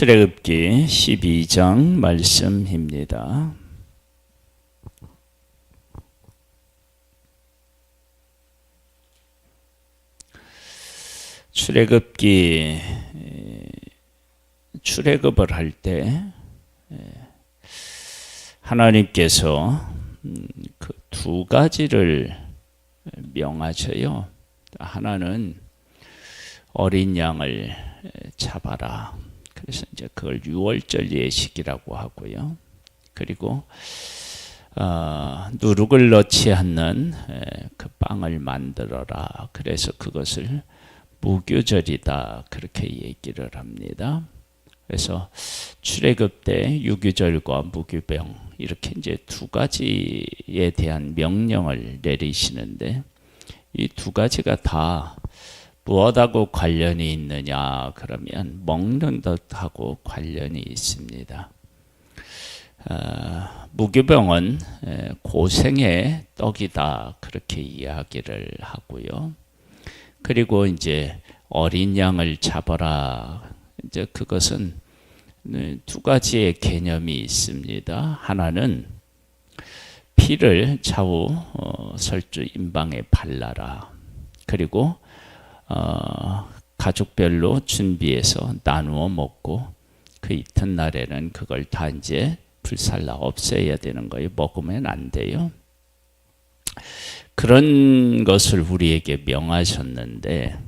출애굽기 12장 말씀입니다. 출애굽기 출애굽을 할 때 하나님께서 그 두 가지를 명하셔요. 하나는 어린 양을 잡아라. 그래서 이제 그걸 유월절 예식이라고 하고요. 그리고 누룩을 넣지 않는 그 빵을 만들어라. 그래서 그것을 무교절이다. 그렇게 얘기를 합니다. 그래서 출애굽 때 유교절과 무교병 이렇게 이제 두 가지에 대한 명령을 내리시는데 이 두 가지가 다 무엇하고 관련이 있느냐 그러면 먹는 것하고 관련이 있습니다. 무교병은 고생의 떡이다 그렇게 이야기를 하고요. 그리고 이제 어린 양을 잡아라. 이제 그것은 두 가지의 개념이 있습니다. 하나는 피를 좌우 설주 임방에 발라라. 그리고 가족별로 준비해서 나누어 먹고 그 이튿날에는 그걸 다 이제 불살라 없애야 되는 거예요. 먹으면 안 돼요. 그런 것을 우리에게 명하셨는데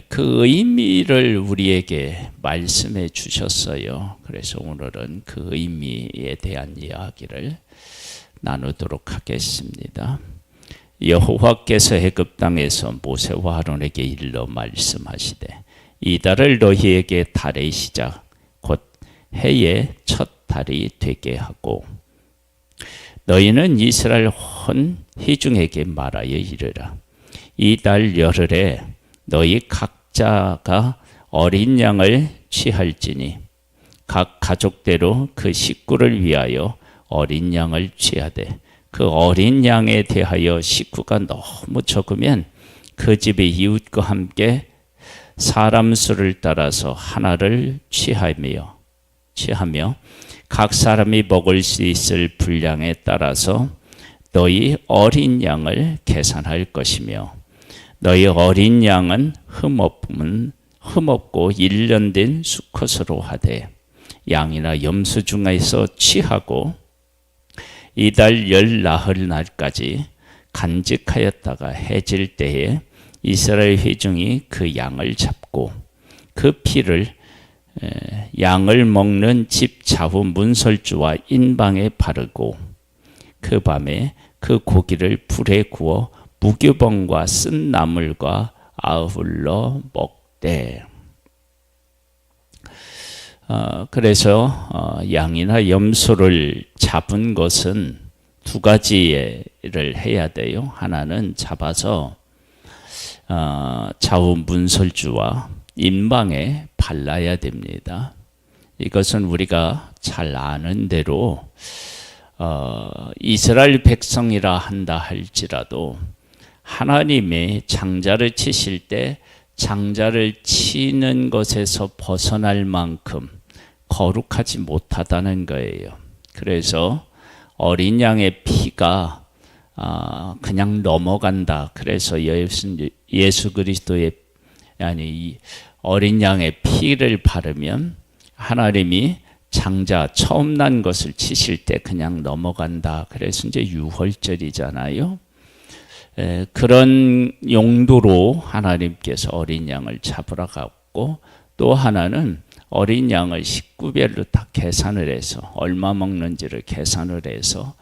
그 의미를 우리에게 말씀해 주셨어요. 그래서 오늘은 그 의미에 대한 이야기를 나누도록 하겠습니다. 여호와께서 애굽 땅에서 모세와 아론에게 일러 말씀하시되 이 달을 너희에게 달의 시작 곧 해의 첫 달이 되게 하고 너희는 이스라엘 온 회중에게 말하여 이르라. 이 달 열흘에 너희 각자가 어린 양을 취할지니 각 가족대로 그 식구를 위하여 어린 양을 취하되 그 어린 양에 대하여 식구가 너무 적으면 그 집의 이웃과 함께 사람 수를 따라서 하나를 취하며 각 사람이 먹을 수 있을 분량에 따라서 너희 어린 양을 계산할 것이며 너희 어린 양은 흠없고 1년 된 수컷으로 하되 양이나 염소 중에서 취하고 이달 열 나흘 날까지 간직하였다가 해질 때에 이스라엘 회중이 그 양을 잡고 그 피를 양을 먹는 집 좌우 문설주와 인방에 바르고 그 밤에 그 고기를 불에 구워 무교병과 쓴 나물과 아울러 먹되. 그래서 양이나 염소를 잡은 것은 두 가지를 해야 돼요. 하나는 잡아서 좌우 문설주와 인방에 발라야 됩니다. 이것은 우리가 잘 아는 대로 이스라엘 백성이라 한다 할지라도 하나님의 장자를 치실 때 장자를 치는 것에서 벗어날 만큼 거룩하지 못하다는 거예요. 그래서 어린 양의 피가 그냥 넘어간다. 그래서 예수 그리스도의 어린 양의 피를 바르면 하나님이 장자 처음 난 것을 치실 때 그냥 넘어간다. 그래서 이제 유월절이잖아요. 그런 용도로 하나님께서 어린 양을 잡으러 갔고 또 하나는 어린 양을 식구별로 다 계산을 해서 얼마 먹는지를 계산을 해서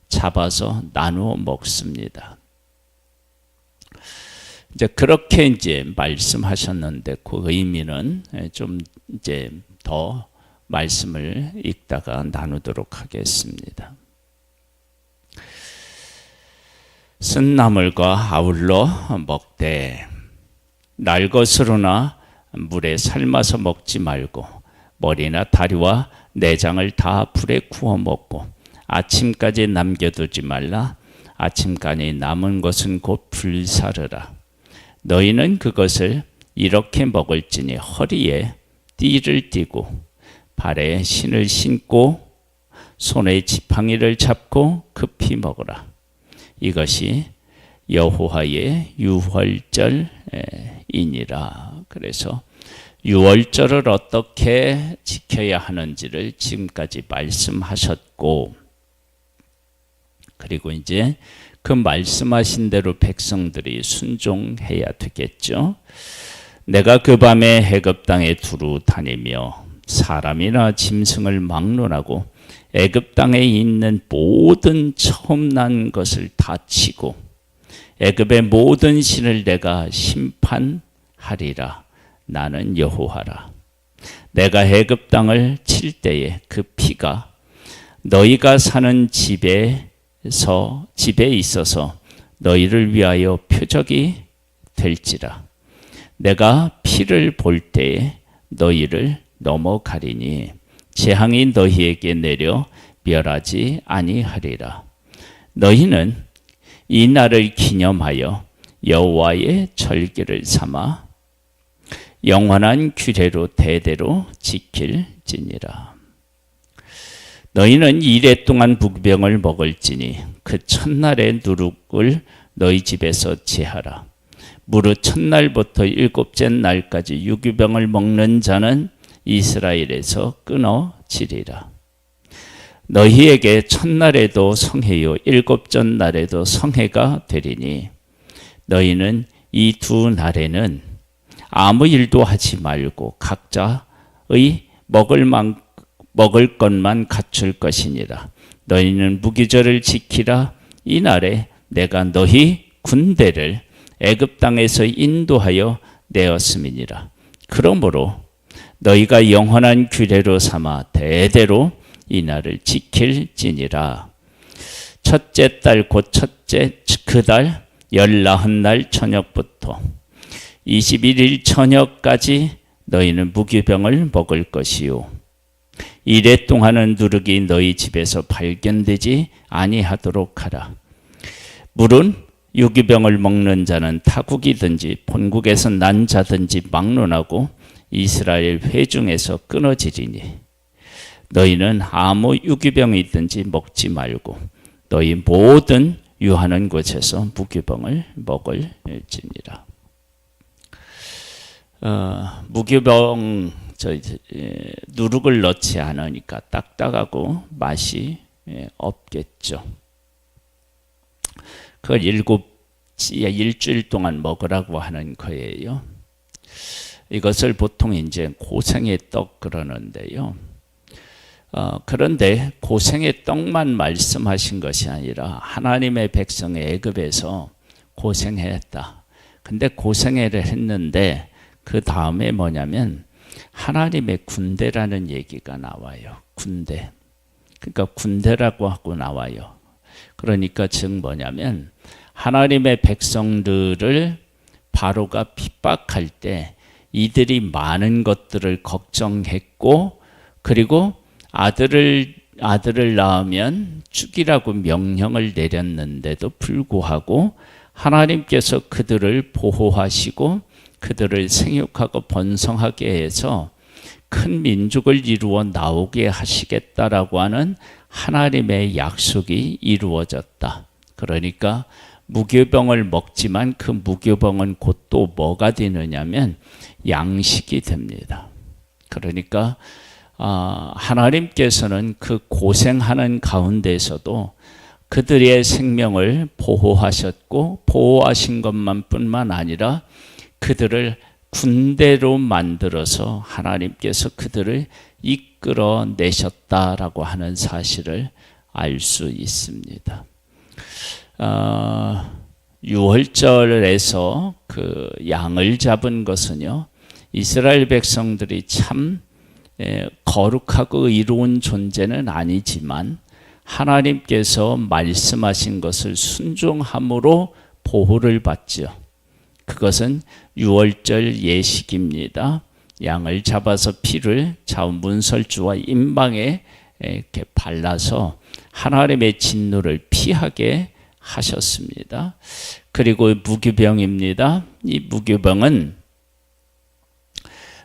잡아서 나누어 먹습니다. 이제 그렇게 이제 말씀하셨는데 그 의미는 좀 이제 더 말씀을 읽다가 나누도록 하겠습니다. 쓴 나물과 아울러 먹되 날것으로나 물에 삶아서 먹지 말고 머리나 다리와 내장을 다 불에 구워 먹고 아침까지 남겨두지 말라. 아침까지 남은 것은 곧 불사르라. 너희는 그것을 이렇게 먹을지니 허리에 띠를 띠고 발에 신을 신고 손에 지팡이를 잡고 급히 먹으라. 이것이 여호와의 유월절이니라. 그래서 유월절을 어떻게 지켜야 하는지를 지금까지 말씀하셨고, 그리고 이제 그 말씀하신 대로 백성들이 순종해야 되겠죠. 내가 그 밤에 애굽 땅에 두루 다니며 사람이나 짐승을 막론하고 애굽 땅에 있는 모든 처음 난 것을 다 치고 애굽의 모든 신을 내가 심판하리라. 나는 여호와라. 내가 애굽 땅을 칠 때에 그 피가 너희가 사는 집에 있어서 너희를 위하여 표적이 될지라. 내가 피를 볼 때에 너희를 넘어가리니 재앙이 너희에게 내려 멸하지 아니하리라. 너희는 이 날을 기념하여 여호와의 절기를 삼아 영원한 규례로 대대로 지킬지니라. 너희는 이래 동안 무교병을 먹을지니 그 첫날의 누룩을 너희 집에서 제하라. 무릇 첫날부터 일곱째 날까지 유교병을 먹는 자는 이스라엘에서 끊어지리라. 너희에게 첫날에도 성해요 일곱째 날에도 성해가 되리니 너희는 이 두 날에는 아무 일도 하지 말고 각자의 먹을 것만 갖출 것이니라. 너희는 무기절을 지키라. 이 날에 내가 너희 군대를 애굽 땅에서 인도하여 내었음이니라. 그러므로 너희가 영원한 규례로 삼아 대대로 이 날을 지킬지니라. 첫째 달 곧 첫째 그 달 19날 저녁부터 21일 저녁까지 너희는 무교병을 먹을 것이요 이래 동안은 누룩이 너희 집에서 발견되지 아니하도록 하라. 물은 유기병을 먹는 자는 타국이든지 본국에서 난 자든지 막론하고 이스라엘 회중에서 끊어지리니 너희는 아무 유기병이 있든지 먹지 말고 너희 모든 유하는 곳에서 무교병을 먹을지니라. 무교병 누룩을 넣지 않으니까 딱딱하고 맛이 없겠죠. 그걸 일주일 동안 먹으라고 하는 거예요. 이것을 보통 이제 고생의 떡 그러는데요. 그런데 고생의 떡만 말씀하신 것이 아니라 하나님의 백성의 애굽에서 고생했다. 근데 고생을 했는데 그 다음에 뭐냐면 하나님의 군대라는 얘기가 나와요. 군대. 그러니까 군대라고 하고 나와요. 그러니까 즉 뭐냐면 하나님의 백성들을 바로가 핍박할 때 이들이 많은 것들을 걱정했고 그리고 아들을 낳으면 죽이라고 명령을 내렸는데도 불구하고 하나님께서 그들을 보호하시고 그들을 생육하고 번성하게 해서 큰 민족을 이루어 나오게 하시겠다라고 하는 하나님의 약속이 이루어졌다. 그러니까 무교병을 먹지만 그 무교병은 곧 또 뭐가 되느냐면 양식이 됩니다. 그러니까 하나님께서는 그 고생하는 가운데서도 그들의 생명을 보호하셨고 보호하신 것뿐만 아니라 그들을 군대로 만들어서 하나님께서 그들을 이끌어 내셨다라고 하는 사실을 알 수 있습니다. 유월절에서 그 양을 잡은 것은요, 이스라엘 백성들이 참 거룩하고 의로운 존재는 아니지만 하나님께서 말씀하신 것을 순종함으로 보호를 받죠. 그것은 유월절 예식입니다. 양을 잡아서 피를 좌우 문설주와 임방에 이렇게 발라서 하나님의 진노를 피하게 하셨습니다. 그리고 무교병입니다. 이 무교병은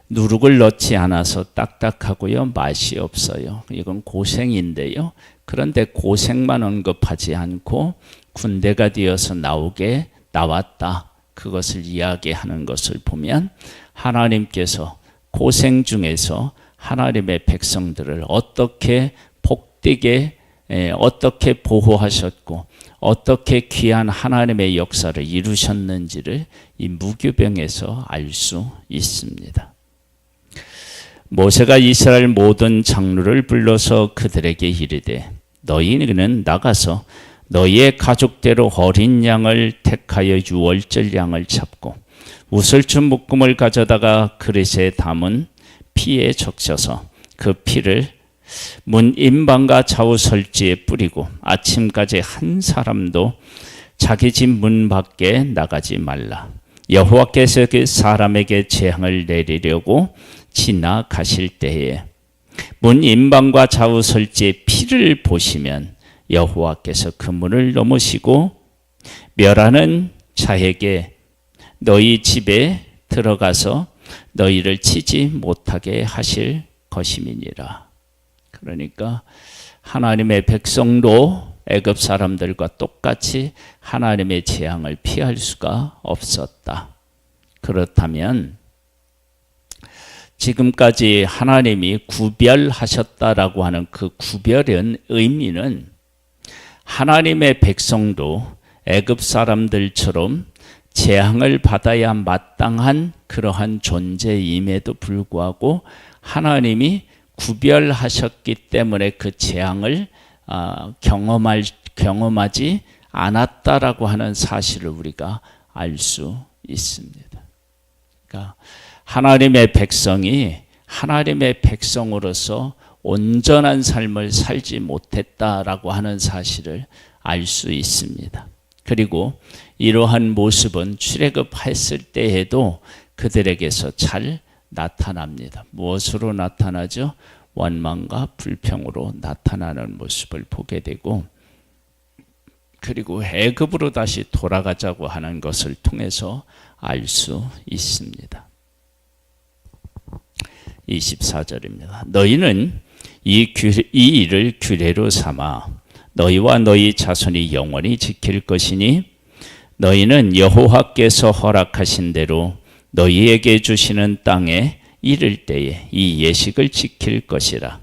누룩을 넣지 않아서 딱딱하고요, 맛이 없어요. 이건 고생인데요. 그런데 고생만 언급하지 않고 군대가 되어서 나왔다. 그것을 이야기하는 것을 보면 하나님께서 고생 중에서 하나님의 백성들을 어떻게 복되게 어떻게 보호하셨고 어떻게 귀한 하나님의 역사를 이루셨는지를 이 무교병에서 알 수 있습니다. 모세가 이스라엘 모든 장로를 불러서 그들에게 이르되 너희는 나가서 너희의 가족대로 어린 양을 택하여 유월절 양을 잡고 우슬주 묶음을 가져다가 그릇에 담은 피에 적셔서 그 피를 문 임방과 좌우 설지에 뿌리고 아침까지 한 사람도 자기 집 문 밖에 나가지 말라. 여호와께서 그 사람에게 재앙을 내리려고 지나가실 때에 문 임방과 좌우 설지의 피를 보시면 여호와께서 그 문을 넘으시고 멸하는 자에게 너희 집에 들어가서 너희를 치지 못하게 하실 것임이니라. 그러니까 하나님의 백성도 애굽 사람들과 똑같이 하나님의 재앙을 피할 수가 없었다. 그렇다면 지금까지 하나님이 구별하셨다라고 하는 그 구별의 의미는 하나님의 백성도 애굽 사람들처럼 재앙을 받아야 마땅한 그러한 존재임에도 불구하고 하나님이 구별하셨기 때문에 그 재앙을 경험하지 않았다라고 하는 사실을 우리가 알 수 있습니다. 그러니까 하나님의 백성이 하나님의 백성으로서 온전한 삶을 살지 못했다라고 하는 사실을 알 수 있습니다. 그리고 이러한 모습은 출애굽했을 때에도 그들에게서 잘 나타납니다. 무엇으로 나타나죠? 원망과 불평으로 나타나는 모습을 보게 되고 그리고 애굽으로 다시 돌아가자고 하는 것을 통해서 알 수 있습니다. 24절입니다. 너희는 이 일을 규례로 삼아 너희와 너희 자손이 영원히 지킬 것이니 너희는 여호와께서 허락하신 대로 너희에게 주시는 땅에 이를 때에 이 예식을 지킬 것이라.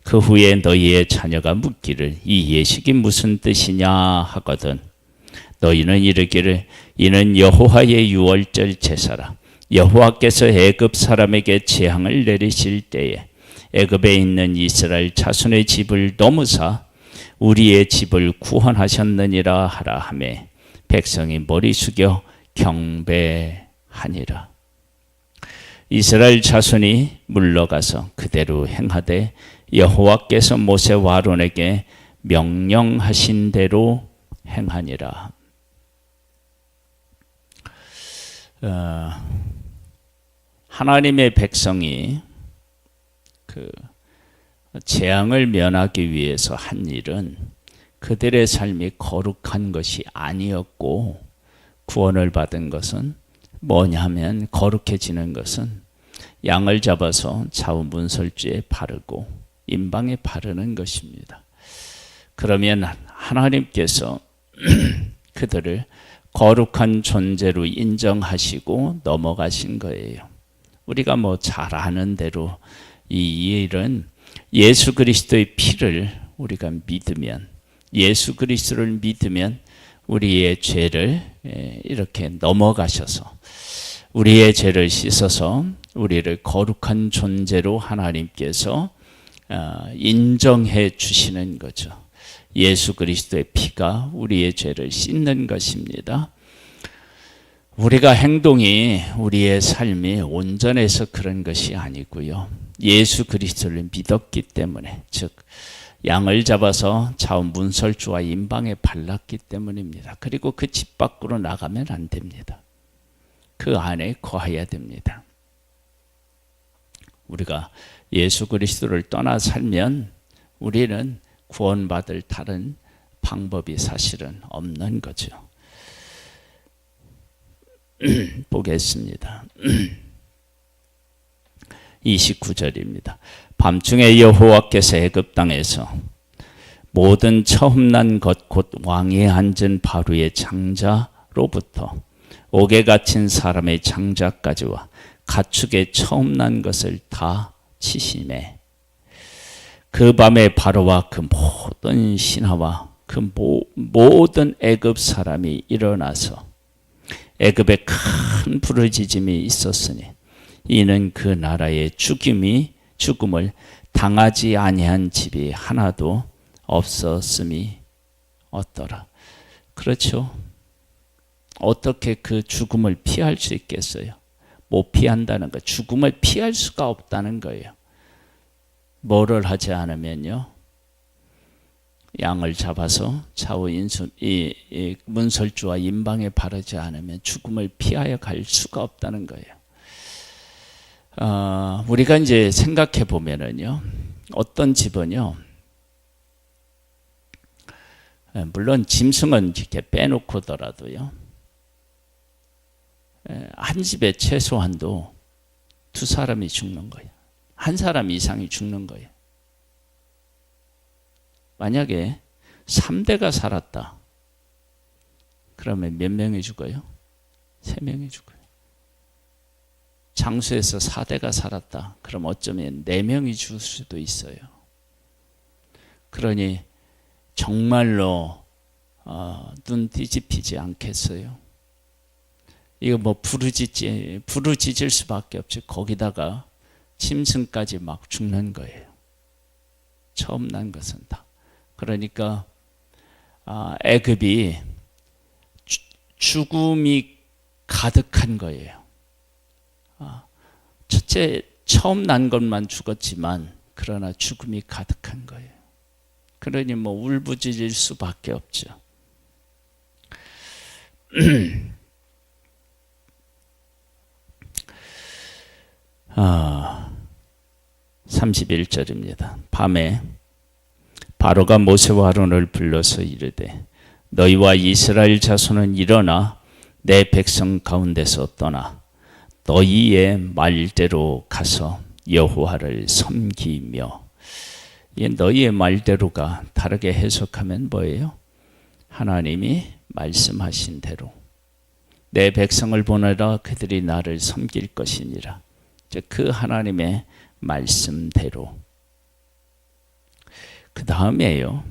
그 후에 너희의 자녀가 묻기를 이 예식이 무슨 뜻이냐 하거든 너희는 이르기를 이는 여호와의 유월절 제사라. 여호와께서 애굽 사람에게 재앙을 내리실 때에 애굽에 있는 이스라엘 자손의 집을 넘으사 우리의 집을 구원하셨느니라 하라 하매 백성이 머리 숙여 경배하니라. 이스라엘 자손이 물러가서 그대로 행하되 여호와께서 모세와 아론에게 명령하신 대로 행하니라. 하나님의 백성이 그 재앙을 면하기 위해서 한 일은 그들의 삶이 거룩한 것이 아니었고 구원을 받은 것은 뭐냐면 거룩해지는 것은 양을 잡아서 좌우 문설주에 바르고 임방에 바르는 것입니다. 그러면 하나님께서 그들을 거룩한 존재로 인정하시고 넘어가신 거예요. 우리가 뭐 잘 아는 대로 이 일은 예수 그리스도의 피를 우리가 믿으면 예수 그리스도를 믿으면 우리의 죄를 이렇게 넘어가셔서 우리의 죄를 씻어서 우리를 거룩한 존재로 하나님께서 인정해 주시는 거죠. 예수 그리스도의 피가 우리의 죄를 씻는 것입니다. 우리가 행동이 우리의 삶이 온전해서 그런 것이 아니고요. 예수 그리스도를 믿었기 때문에 즉 양을 잡아서 좌우 문설주와 임방에 발랐기 때문입니다. 그리고 그 집 밖으로 나가면 안 됩니다. 그 안에 거해야 됩니다. 우리가 예수 그리스도를 떠나 살면 우리는 구원받을 다른 방법이 사실은 없는 거죠. 보겠습니다. 29절입니다. 밤중에 여호와께서 애굽 땅에서 모든 처음 난 것 곧 왕위에 앉은 바로의 장자로부터 옥에 갇힌 사람의 장자까지와 가축의 처음 난 것을 다 치심에 그 밤에 바로와 그 모든 신하와 그 모든 애굽 사람이 일어나서 애굽에 큰 부르짖음이 있었으니 이는 그 나라의 죽음을 당하지 아니한 집이 하나도 없었음이 어떠라. 그렇죠. 어떻게 그 죽음을 피할 수 있겠어요? 못 피한다는 거, 죽음을 피할 수가 없다는 거예요. 뭐를 하지 않으면요, 양을 잡아서 좌우 인수 이 문설주와 임방에 바르지 않으면 죽음을 피하여 갈 수가 없다는 거예요. 우리가 이제 생각해 보면은요, 어떤 집은요, 물론 짐승은 이렇게 빼놓고더라도요, 한 집에 최소한도 두 사람이 죽는 거예요. 한 사람 이상이 죽는 거예요. 만약에 3대가 살았다. 그러면 몇 명이 죽어요? 3명이 죽어요. 장수에서 4대가 살았다. 그럼 어쩌면 4명이 죽을 수도 있어요. 그러니 정말로 눈 뒤집히지 않겠어요? 이거 뭐 부르짖을 수밖에 없지. 거기다가 짐승까지 막 죽는 거예요. 처음 난 것은 다. 그러니까 애굽이 죽음이 가득한 거예요. 첫째 처음 난 것만 죽었지만 그러나 죽음이 가득한 거예요. 그러니 뭐 울부짖을 수밖에 없죠. 31절입니다. 밤에 바로가 모세와 아론을 불러서 이르되 너희와 이스라엘 자손은 일어나 내 백성 가운데서 떠나 너희의 말대로 가서 여호와를 섬기며, 이 너희의 말대로가 다르게 해석하면 뭐예요? 하나님이 말씀하신 대로 내 백성을 보내라 그들이 나를 섬길 것이니라. 그 하나님의 말씀대로. 그 다음에요,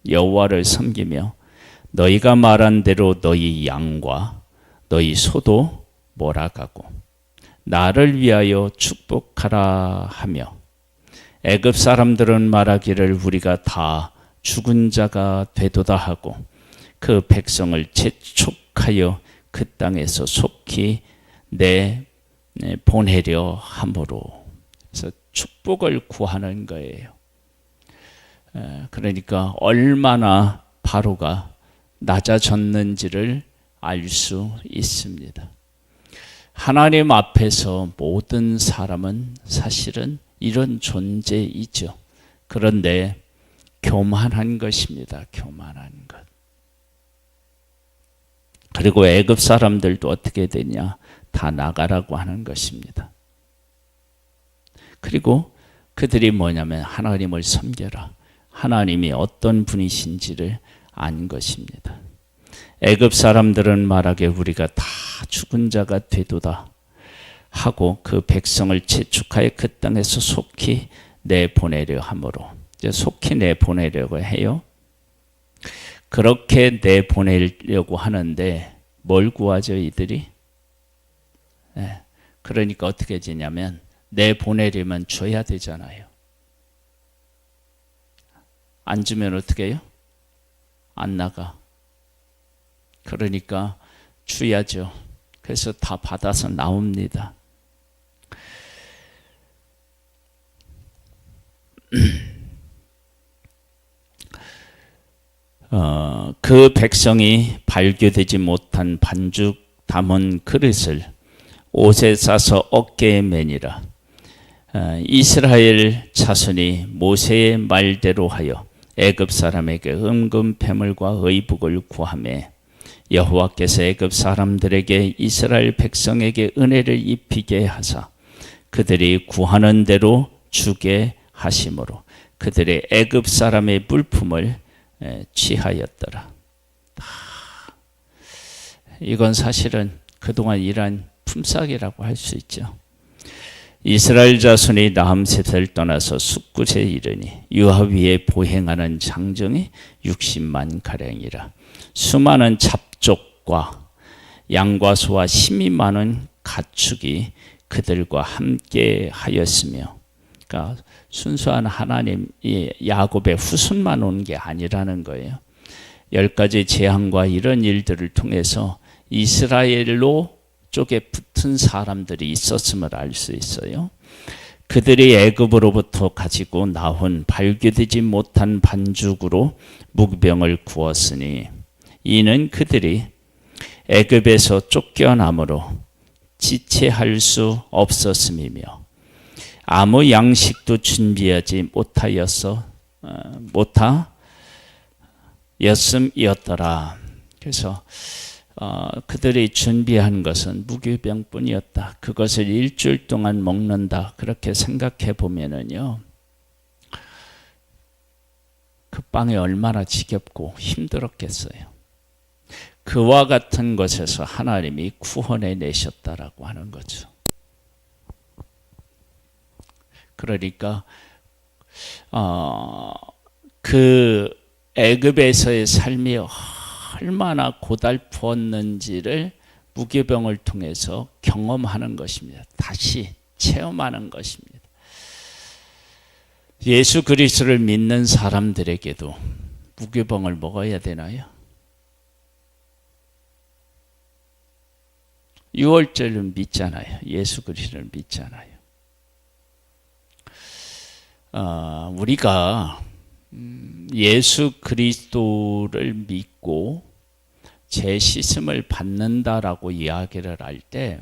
여호와를 섬기며 너희가 말한 대로 너희 양과 너희 소도 몰아가고 나를 위하여 축복하라 하며, 애굽 사람들은 말하기를 우리가 다 죽은 자가 되도다 하고 그 백성을 재촉하여 그 땅에서 속히 보내려 함으로. 그래서 축복을 구하는 거예요. 그러니까 얼마나 바로가 낮아졌는지를 알 수 있습니다. 하나님 앞에서 모든 사람은 사실은 이런 존재이죠. 그런데 교만한 것입니다. 교만한 것. 그리고 애굽 사람들도 어떻게 되냐? 다 나가라고 하는 것입니다. 그리고 그들이 뭐냐면 하나님을 섬겨라. 하나님이 어떤 분이신지를 안 것입니다. 애굽 사람들은 말하기에 우리가 다 죽은 자가 되도다 하고 그 백성을 재촉하여 그 땅에서 속히 내보내려 함으로. 이제 속히 내보내려고 해요. 그렇게 내보내려고 하는데 뭘 구하죠, 이들이? 그러니까 어떻게 되냐면 내보내려면 줘야 되잖아요. 안 주면 어떻게 해요? 안 나가. 그러니까 줘야죠. 그래서 다 받아서 나옵니다. 그 백성이 발교되지 못한 반죽 담은 그릇을 옷에 싸서 어깨에 매니라. 이스라엘 자손이 모세의 말대로 하여 애굽 사람에게 은금 패물과 의복을 구하매 여호와께서 애굽 사람들에게 이스라엘 백성에게 은혜를 입히게 하사 그들이 구하는 대로 주게 하심으로 그들의 애굽 사람의 물품을 취하였더라. 이건 사실은 그동안 일한 품삯이라고 할 수 있죠. 이스라엘 자손이 라암셋을 떠나서 숫굿에 이르니 유하 위에 보행하는 장정이 60만 가량이라. 수많은 잡족과 양과 소와 힘이 많은 가축이 그들과 함께 하였으며, 그러니까 순수한 하나님이 야곱의 후손만 온 게 아니라는 거예요. 10가지 재앙과 이런 일들을 통해서 이스라엘로 쪽에 붙은 사람들이 있었음을 알 수 있어요. 그들이 애굽으로부터 가지고 나온 발교되지 못한 반죽으로 무병을 구웠으니 이는 그들이 애굽에서 쫓겨남으로 지체할 수 없었음이며 아무 양식도 준비하지 못하였음이었더라. 그래서 그들이 준비한 것은 무교병뿐이었다. 그것을 일주일 동안 먹는다. 그렇게 생각해 보면은요, 그 빵이 얼마나 지겹고 힘들었겠어요. 그와 같은 것에서 하나님이 구원해 내셨다라고 하는 거죠. 그러니까 그 애굽에서의 삶이 얼마나 고달프었는지를 무교병을 통해서 경험하는 것입니다. 다시 체험하는 것입니다. 예수 그리스도를 믿는 사람들에게도 무교병을 먹어야 되나요? 유월절을 믿잖아요. 예수 그리스도를 믿잖아요. 우리가 예수 그리스도를 믿고 죄 씻음을 받는다라고 이야기를 할 때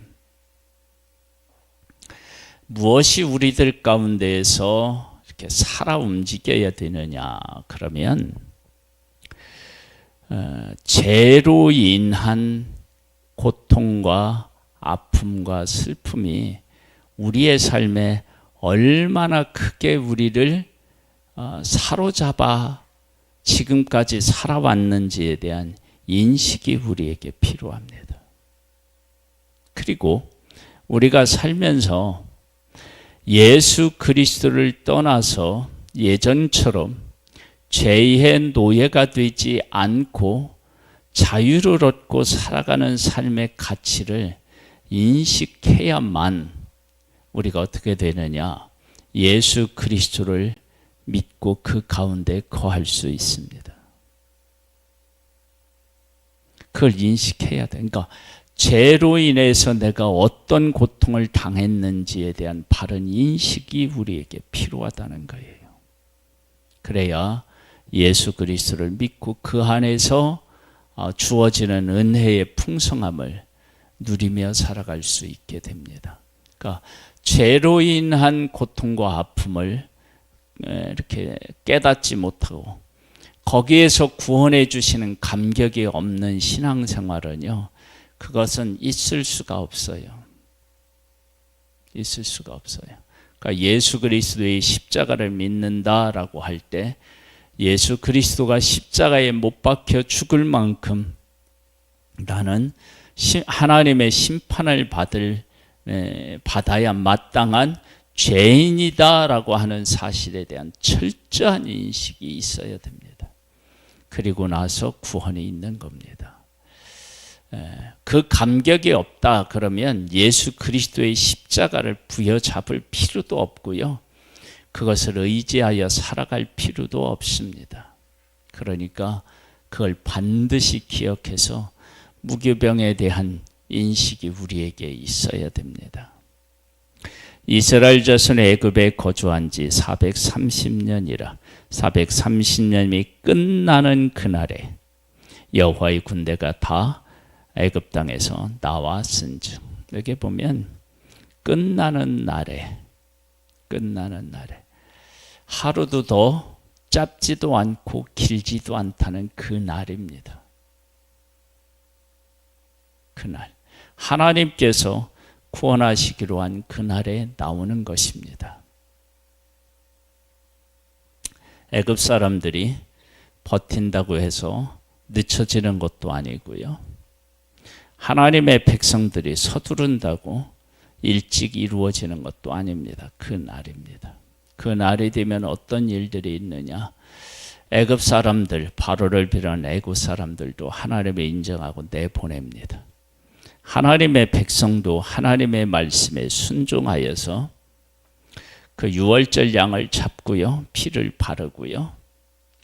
무엇이 우리들 가운데에서 이렇게 살아 움직여야 되느냐 그러면 죄로 인한 고통과 아픔과 슬픔이 우리의 삶에 얼마나 크게 우리를 사로잡아 지금까지 살아왔는지에 대한 인식이 우리에게 필요합니다. 그리고 우리가 살면서 예수 그리스도를 떠나서 예전처럼 죄의 노예가 되지 않고 자유를 얻고 살아가는 삶의 가치를 인식해야만 우리가 어떻게 되느냐? 예수 그리스도를 믿고 그 가운데 거할 수 있습니다. 그걸 인식해야 돼. 그러니까 죄로 인해서 내가 어떤 고통을 당했는지에 대한 바른 인식이 우리에게 필요하다는 거예요. 그래야 예수 그리스도를 믿고 그 안에서 주어지는 은혜의 풍성함을 누리며 살아갈 수 있게 됩니다. 그러니까 죄로 인한 고통과 아픔을 이렇게 깨닫지 못하고 거기에서 구원해 주시는 감격이 없는 신앙생활은요, 그것은 있을 수가 없어요. 있을 수가 없어요. 그러니까 예수 그리스도의 십자가를 믿는다라고 할 때 예수 그리스도가 십자가에 못 박혀 죽을 만큼 나는 하나님의 심판을 받아야 마땅한 죄인이다라고 하는 사실에 대한 철저한 인식이 있어야 됩니다. 그리고 나서 구원이 있는 겁니다. 그 감격이 없다 그러면 예수 그리스도의 십자가를 부여잡을 필요도 없고요. 그것을 의지하여 살아갈 필요도 없습니다. 그러니까 그걸 반드시 기억해서 무교병에 대한 인식이 우리에게 있어야 됩니다. 이스라엘 자손 애굽에 거주한 지 430년이라 430년이 끝나는 그날에 여호와의 군대가 다 애굽 땅에서 나왔은즉, 여기 보면 끝나는 날에 하루도 더 짧지도 않고 길지도 않다는 그 날입니다. 그날 하나님께서 구원하시기로 한 그날에 나오는 것입니다. 애굽 사람들이 버틴다고 해서 늦춰지는 것도 아니고요. 하나님의 백성들이 서두른다고 일찍 이루어지는 것도 아닙니다. 그 날입니다. 그 날이 되면 어떤 일들이 있느냐? 애굽 사람들, 바로를 비롯한 애굽 사람들도 하나님을 인정하고 내보냅니다. 하나님의 백성도 하나님의 말씀에 순종하여서 그 유월절 양을 잡고요, 피를 바르고요,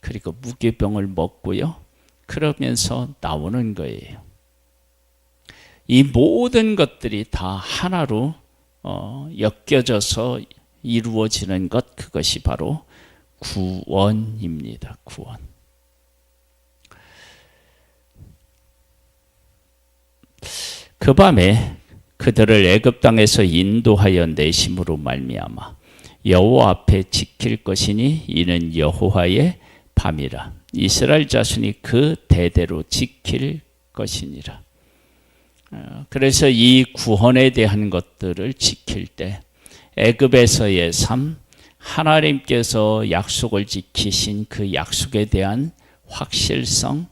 그리고 무교병을 먹고요, 그러면서 나오는 거예요. 이 모든 것들이 다 하나로 엮여져서 이루어지는 것, 그것이 바로 구원입니다. 구원. 그 밤에 그들을 애굽 땅에서 인도하여 내심으로 말미암아 여호와 앞에 지킬 것이니 이는 여호와의 밤이라. 이스라엘 자손이 그 대대로 지킬 것이니라. 그래서 이 구원에 대한 것들을 지킬 때 애굽에서의 삶, 하나님께서 약속을 지키신 그 약속에 대한 확실성,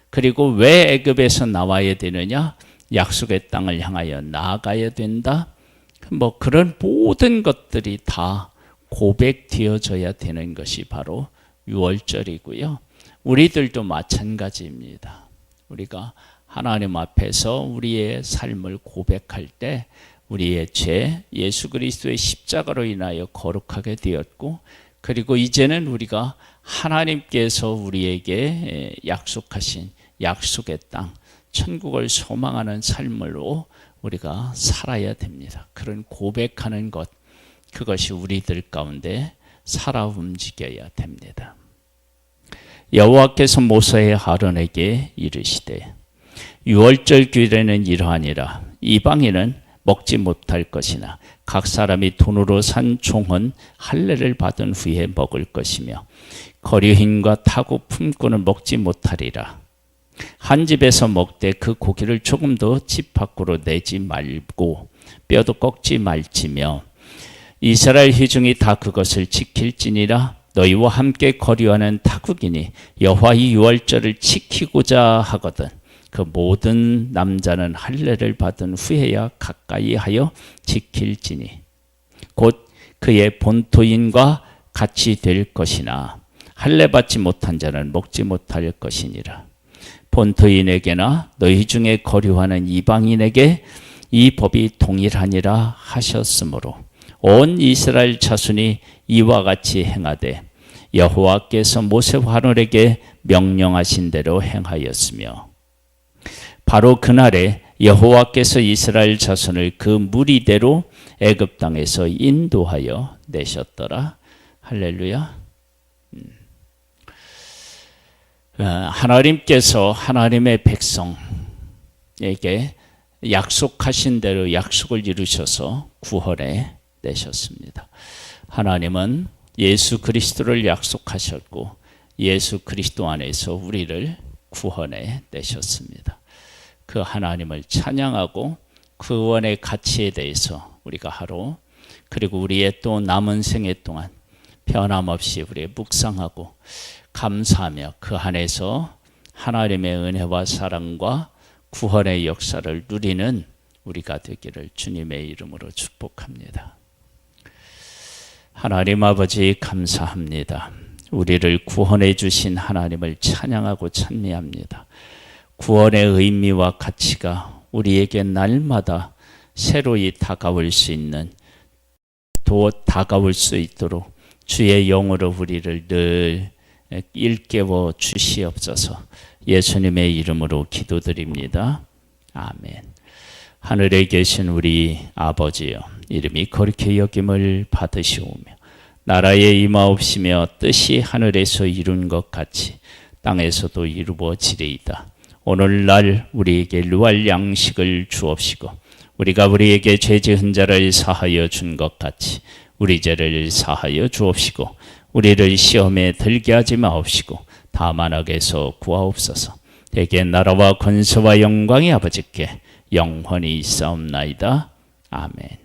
그리고 왜 애굽에서 나와야 되느냐? 약속의 땅을 향하여 나아가야 된다. 뭐 그런 모든 것들이 다 고백되어져야 되는 것이 바로 유월절이고요. 우리들도 마찬가지입니다. 우리가 하나님 앞에서 우리의 삶을 고백할 때 우리의 죄, 예수 그리스도의 십자가로 인하여 거룩하게 되었고, 그리고 이제는 우리가 하나님께서 우리에게 약속하신 약속의 땅, 천국을 소망하는 삶으로 우리가 살아야 됩니다. 그런 고백하는 것, 그것이 우리들 가운데 살아 움직여야 됩니다. 여호와께서 모세의 아론에게 이르시되 유월절 규례는 이러하니라. 이방인은 먹지 못할 것이나 각 사람이 돈으로 산 종은 할례를 받은 후에 먹을 것이며 거류인과 타고 품고는 먹지 못하리라. 한 집에서 먹되 그 고기를 조금도 집 밖으로 내지 말고 뼈도 꺾지 말지며 이스라엘 회중이 다 그것을 지킬지니라. 너희와 함께 거류하는 타국인이 여호와의 유월절을 지키고자 하거든 그 모든 남자는 할례를 받은 후에야 가까이 하여 지킬지니 곧 그의 본토인과 같이 될 것이나 할례 받지 못한 자는 먹지 못할 것이니라. 본토인에게나 너희 중에 거류하는 이방인에게 이 법이 동일하니라 하셨으므로 온 이스라엘 자손이 이와 같이 행하되 여호와께서 모세와 아론에게 명령하신 대로 행하였으며 바로 그날에 여호와께서 이스라엘 자손을 그 무리대로 애굽 땅에서 인도하여 내셨더라. 할렐루야. 하나님께서 하나님의 백성에게 약속하신 대로 약속을 이루셔서 구원해 내셨습니다. 하나님은 예수 그리스도를 약속하셨고 예수 그리스도 안에서 우리를 구원해 내셨습니다. 그 하나님을 찬양하고 구원의 가치에 대해서 우리가 하루, 그리고 우리의 또 남은 생애 동안 변함없이 우리 묵상하고 감사하며 그 안에서 하나님의 은혜와 사랑과 구원의 역사를 누리는 우리가 되기를 주님의 이름으로 축복합니다. 하나님 아버지 감사합니다. 우리를 구원해 주신 하나님을 찬양하고 찬미합니다. 구원의 의미와 가치가 우리에게 날마다 새로이 다가올 수 있는, 더 다가올 수 있도록 주의 영으로 우리를 늘 일깨워 주시옵소서. 예수님의 이름으로 기도드립니다. 아멘. 하늘에 계신 우리 아버지여, 이름이 거룩히 여김을 받으시오며 나라에 임하옵시며 뜻이 하늘에서 이룬 것 같이 땅에서도 이루어지리이다. 오늘날 우리에게 루알 양식을 주옵시고 우리가 우리에게 죄 지은 자를 사하여 준 것 같이 우리 죄를 사하여 주옵시고 우리를 시험에 들게 하지 마옵시고 다만 악에서 구하옵소서. 대개 나라와 권세와 영광이 아버지께 영원히 있사옵나이다. 아멘.